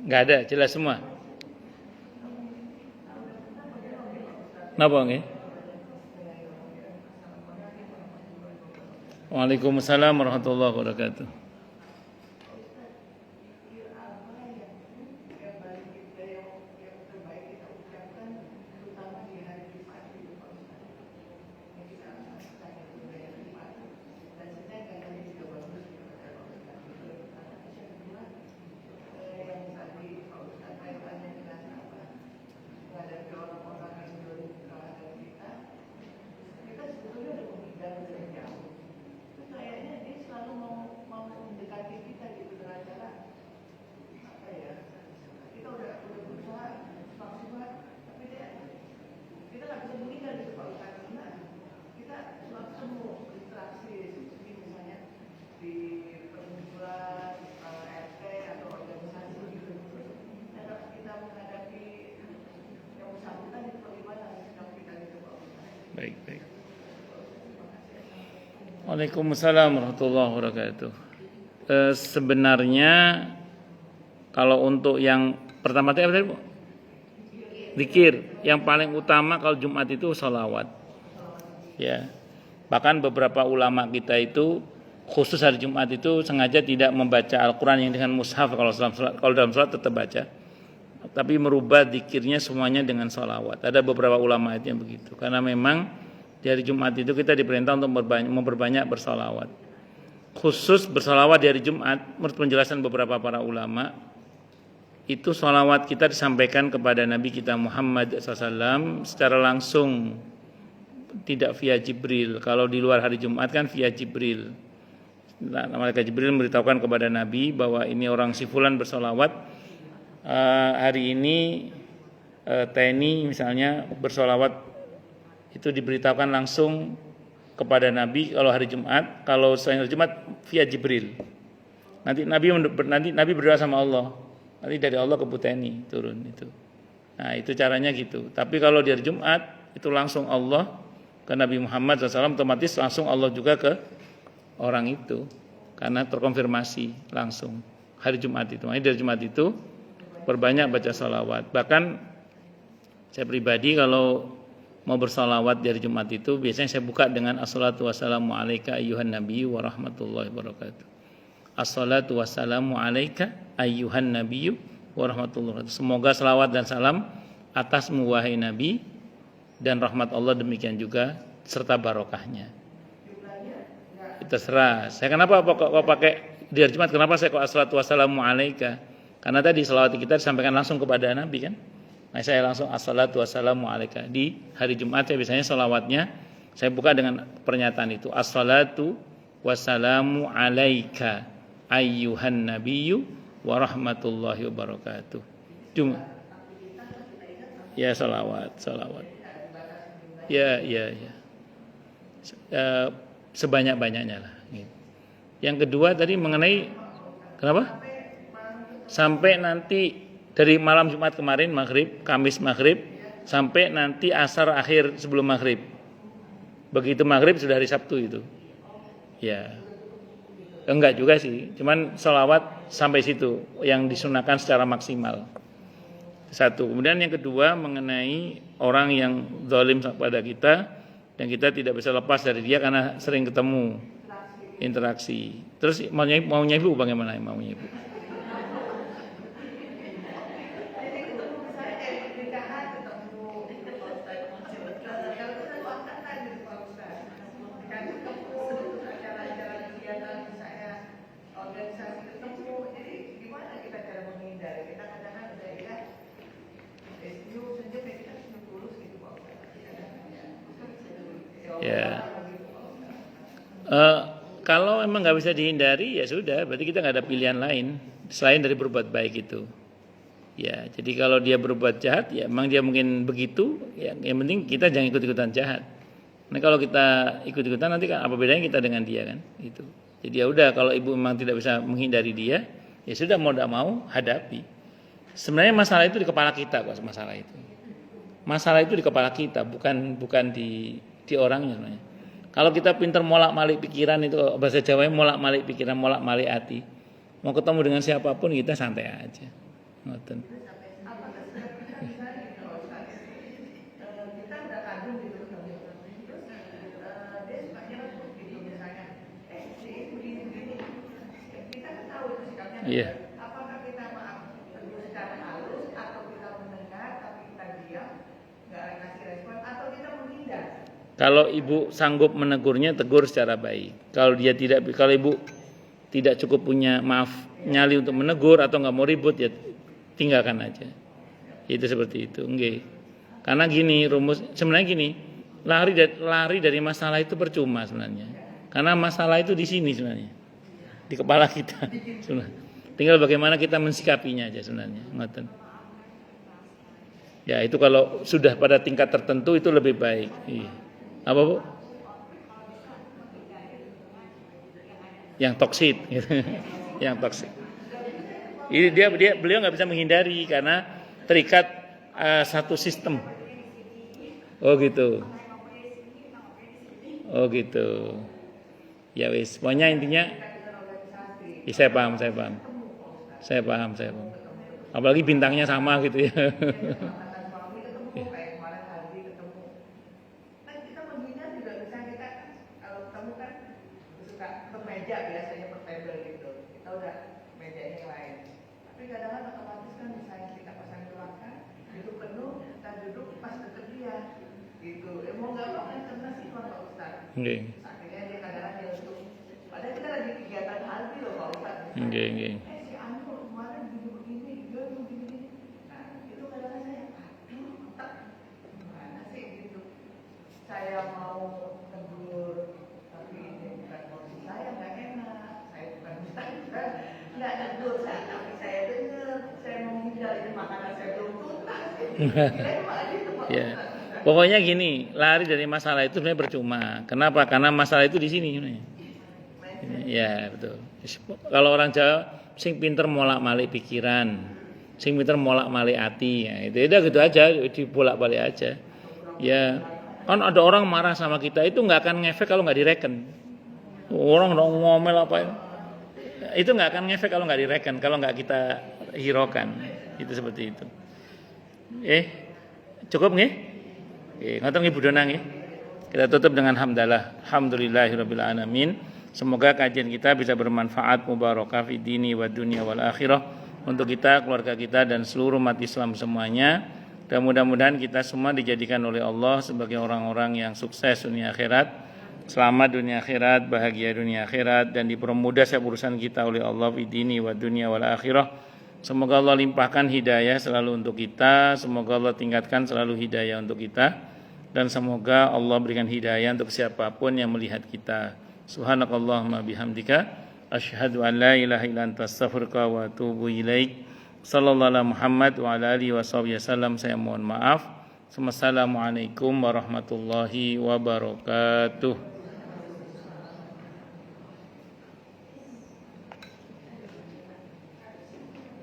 Nggak ada, jelas semua. Napa nggih? Waalaikumsalam warahmatullahi wabarakatuh. Baik. Waalaikumsalam warahmatullahi wabarakatuh. Sebenarnya kalau untuk yang pertama tadi apa tadi, Bu? Zikir. Yang paling utama kalau Jumat itu sholawat. Ya. Bahkan beberapa ulama kita itu khusus hari Jumat itu sengaja tidak membaca Al-Quran yang dengan mushaf kalau dalam sholat tetap baca. Tapi merubah zikirnya semuanya dengan sholawat. Ada beberapa ulama itu yang begitu. Karena memang di hari Jumat itu kita diperintah untuk memperbanyak bersholawat. Khusus bersholawat di hari Jumat, menurut penjelasan beberapa para ulama, itu sholawat kita disampaikan kepada Nabi kita Muhammad SAW secara langsung, tidak via Jibril. Kalau di luar hari Jumat kan via Jibril. Malaikat Jibril memberitahukan kepada Nabi bahwa ini orang si fulan bersholawat. Hari ini TNI misalnya bersolawat, itu diberitahukan langsung kepada Nabi kalau hari Jumat. Kalau selain hari Jumat via Jibril. Nanti Nabi berdoa sama Allah. Nanti dari Allah ke TNI turun itu. Nah itu caranya gitu. Tapi kalau di hari Jumat itu langsung Allah ke Nabi Muhammad SAW, otomatis langsung Allah juga ke orang itu karena terkonfirmasi langsung hari Jumat itu. Makanya dari Jumat itu perbanyak baca salawat. Bahkan saya pribadi kalau mau bersalawat dari Jumat itu biasanya saya buka dengan assalatu wassalamu alaika ayyuhan nabiyyu wa rahmatullahi wabarakatuh. Assalatu wassalamu alaika ayyuhan nabiyyu wa rahmatullahi wabarakatuh. Semoga salawat dan salam atasmu wahai Nabi, dan rahmat Allah demikian juga serta barokahnya. Terserah. Saya kenapa kok pakai di hari Jumat, kenapa saya kok assalatu wassalamu alaika? Karena tadi salawat kita disampaikan langsung kepada Nabi kan. Nah saya langsung assalatu wassalamu alaika. Di hari Jumat saya biasanya salawatnya saya buka dengan pernyataan itu. Assalatu wassalamu alaika ayyuhan nabiyyu wa rahmatullahi wabarakatuh. Cuma ya salawat. Ya. Sebanyak-banyaknya lah. Yang kedua tadi mengenai kenapa? Sampai nanti dari malam Jumat kemarin maghrib, Kamis maghrib, sampai nanti asar akhir sebelum maghrib. Begitu maghrib sudah hari Sabtu itu. Ya, enggak juga sih, cuman sholawat sampai situ yang disunahkan secara maksimal. Satu. Kemudian yang kedua mengenai orang yang zalim pada kita dan kita tidak bisa lepas dari dia karena sering ketemu interaksi. Terus maunya ibu bagaimana maunya ibu? Ya, kalau emang nggak bisa dihindari ya sudah, berarti kita nggak ada pilihan lain selain dari berbuat baik itu. Ya, jadi kalau dia berbuat jahat, ya emang dia mungkin begitu. Ya, yang penting kita jangan ikut-ikutan jahat. Nah kalau kita ikut-ikutan nanti kan apa bedanya kita dengan dia kan? Itu. Jadi ya udah, kalau ibu memang tidak bisa menghindari dia, ya sudah mau tidak mau hadapi. Sebenarnya masalah itu di kepala kita kok, masalah itu. Masalah itu di kepala kita, bukan di orangnya sebenarnya. Kalau kita pintar molak-malik pikiran itu, bahasa Jawanya molak-malik pikiran, molak-malik hati. Mau ketemu dengan siapapun kita santai aja. Ngoten. Iya. Apakah kita tegur secara halus atau kita mendengar tapi kita diam, nggak kasih respon, atau kita menghindar? Kalau ibu sanggup menegurnya, tegur secara baik. Kalau ibu tidak cukup punya nyali untuk menegur atau nggak mau ribut, ya tinggalkan aja. Itu seperti itu, nggih. Karena gini sebenarnya gini, lari dari masalah itu percuma sebenarnya. Karena masalah itu di sini sebenarnya, di kepala kita. Sebenarnya. Tinggal bagaimana kita mensikapinya aja sebenarnya. Ngoten. Ya itu kalau sudah pada tingkat tertentu itu lebih baik. Iya. Apa Bu? Yang toksik, yang toksik. Ini beliau nggak bisa menghindari karena terikat satu sistem. Oh gitu. Ya wis. Pokoknya intinya, ya, saya paham. Apalagi bintangnya sama gitu ya. Nggih. Akhirnya dia kadang-kadang padahal kita lagi kegiatan halbi loh Pak Ustadz. Nggih. Si Anu kemarin begini, dia begini. Nah, itu kadang-kadang saya, gimana sih gitu. Saya mau tegur, tapi ini bukan posisi saya, nggak enak. Saya bukan Ustadz, nggak tegur saya, tapi saya dengar. Saya mau hindari makanan saya belum tuntas. Dilema gitu Pak Ustadz. Pokoknya gini, lari dari masalah itu sebenarnya percuma. Kenapa? Karena masalah itu di sini. Ya betul. Kalau orang Jawa, sing pinter molak-malik pikiran, sing pinter molak-malik hati. Ya, itu gitu aja, dibolak-balik aja. Ya, kan ada orang marah sama kita itu nggak akan ngefek kalau nggak direken. Orang ngomel apa itu nggak akan ngefek kalau nggak direken, kalau nggak kita hiraukan. Itu seperti itu. Cukup nggih? Ngoten nggih Bu Dona nggih. Kita tutup dengan hamdalah. Alhamdulillahirabbil alamin. Semoga kajian kita bisa bermanfaat, mubarakah fi dini wa dunya wal akhirah untuk kita, keluarga kita dan seluruh umat Islam semuanya. Dan mudah-mudahan kita semua dijadikan oleh Allah sebagai orang-orang yang sukses dunia akhirat, selamat dunia akhirat, bahagia dunia akhirat, dan dipermudah setiap urusan kita oleh Allah fi dini wa dunya wal akhirah. Semoga Allah limpahkan hidayah selalu untuk kita. Semoga Allah tingkatkan selalu hidayah untuk kita. Dan semoga Allah berikan hidayah untuk siapapun yang melihat kita. Subhanakallahumma bihamdika asyhadu an la ilaha illa anta astaghfiruka wa atubu ilaik. Sallallahu alaihi Muhammad wa ala alihi wasallam. Saya mohon maaf. Wassalamualaikum warahmatullahi wabarakatuh.